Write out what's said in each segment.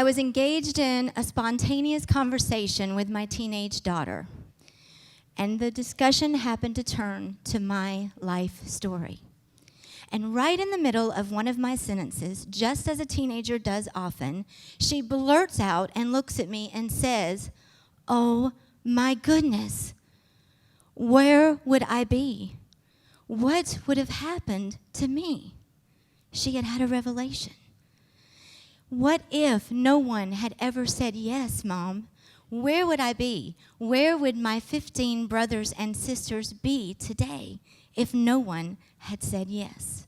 I was engaged in a spontaneous conversation with my teenage daughter, and the discussion happened to turn to my life story. And right in the middle of one of my sentences, just as a teenager does often, she blurts out and looks at me and says, "Oh my goodness, where would I be? What would have happened to me?" She had had a revelation. What if no one had ever said, "Yes, Mom"? Where would I be? Where would my 15 brothers and sisters be today if no one had said yes?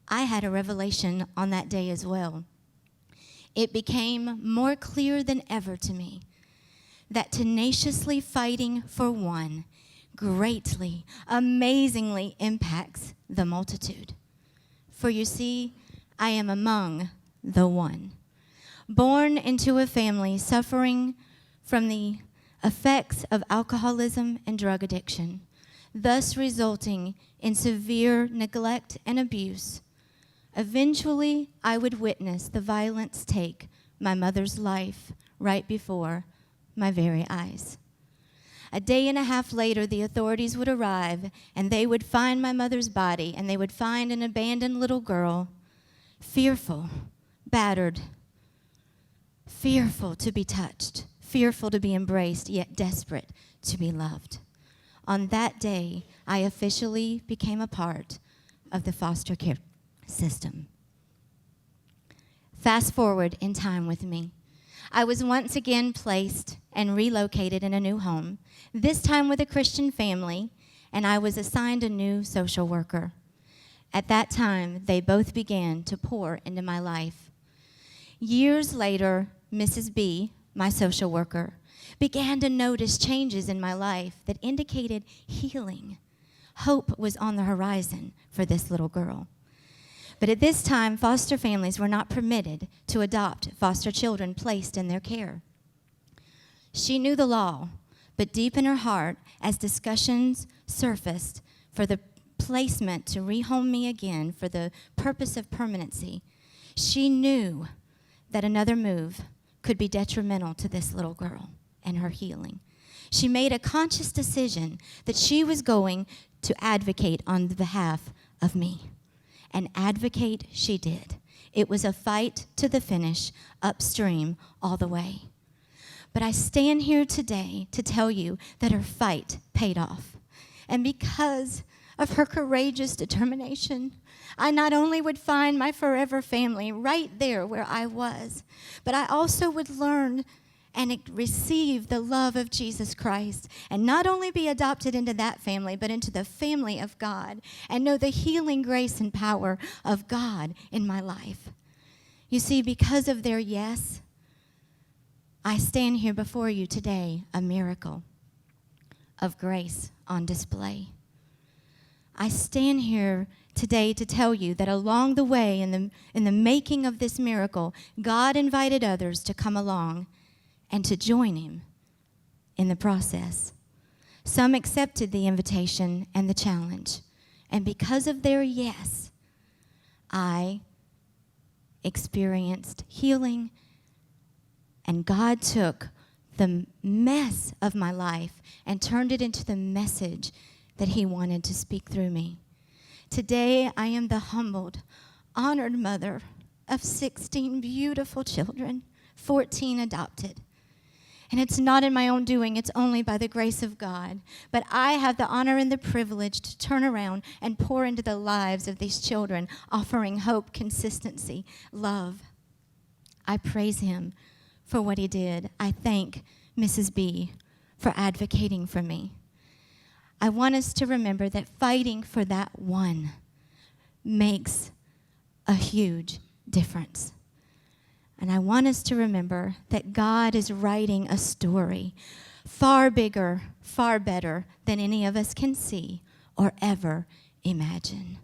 I had a revelation on that day as well. It became more clear than ever to me that tenaciously fighting for one greatly, amazingly impacts the multitude. For you see, I am among the one, born into a family suffering from the effects of alcoholism and drug addiction, thus resulting in severe neglect and abuse. Eventually, I would witness the violence take my mother's life right before my very eyes. A day and a half later, the authorities would arrive, and they would find my mother's body, and they would find an abandoned little girl, fearful, battered, fearful to be touched, fearful to be embraced, yet desperate to be loved. On that day, I officially became a part of the foster care system. Fast forward in time with me. I was once again placed and relocated in a new home, this time with a Christian family, and I was assigned a new social worker. At that time, they both began to pour into my life. Years later, Mrs. B, my social worker, began to notice changes in my life that indicated healing. Hope was on the horizon for this little girl. But at this time, foster families were not permitted to adopt foster children placed in their care. She knew the law, but deep in her heart, as discussions surfaced for the placement to rehome me again for the purpose of permanency, she knew that another move could be detrimental to this little girl and her healing. She made a conscious decision that she was going to advocate on behalf of me. And advocate she did. It was a fight to the finish, upstream all the way. But I stand here today to tell you that her fight paid off. And because of her courageous determination, I not only would find my forever family right there where I was, but I also would learn and receive the love of Jesus Christ, and not only be adopted into that family, but into the family of God, and know the healing grace and power of God in my life. You see, because of their yes, I stand here before you today, a miracle of grace on display. I stand here today to tell you that along the way, in the making of this miracle, God invited others to come along and to join him in the process. Some accepted the invitation and the challenge, and because of their yes, I experienced healing, and God took the mess of my life and turned it into the message that he wanted to speak through me. Today, I am the humbled, honored mother of 16 beautiful children, 14 adopted. And it's not in my own doing, it's only by the grace of God. But I have the honor and the privilege to turn around and pour into the lives of these children, offering hope, consistency, love. I praise him for what he did. I thank Mrs. B for advocating for me. I want us to remember that fighting for that one makes a huge difference. And I want us to remember that God is writing a story far bigger, far better than any of us can see or ever imagine.